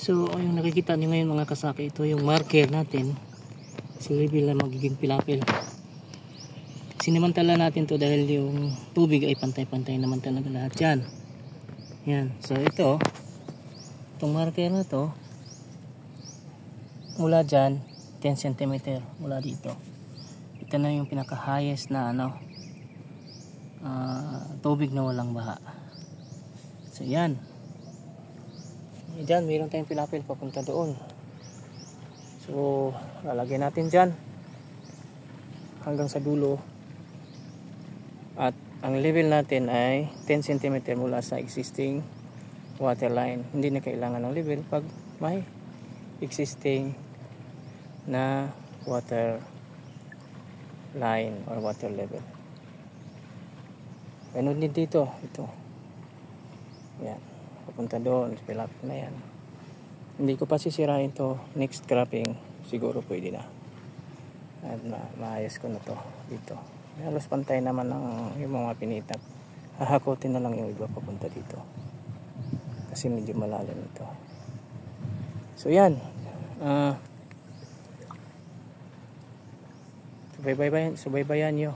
So yung nakikita nyo ngayon mga kasaki, ito yung marker natin sa level na magiging pilapil. Sinimantala natin to dahil yung tubig ay pantay-pantay naman talaga lahat yan. Yan, so itong marker na to mula dyan 10 cm mula dito, ito na yung pinaka highest na tubig na walang baha. So yan, dyan mayroon tayong pilapil papunta doon. So lalagyan natin dyan hanggang sa dulo, at ang level natin ay 10 cm mula sa existing water line. Hindi na kailangan ng level pag may existing na water line or water level. Ganun din dito, ito yan, papunta doon sa pilapil na yan. Hindi ko pa sisirain to, next cropping siguro pwede na, at maayos ko na to dito. Halos pantay naman ng yung mga pinitap. Hahakotin na lang yung iba papunta dito kasi medyo malalim ito. So yan, subaybayan nyo.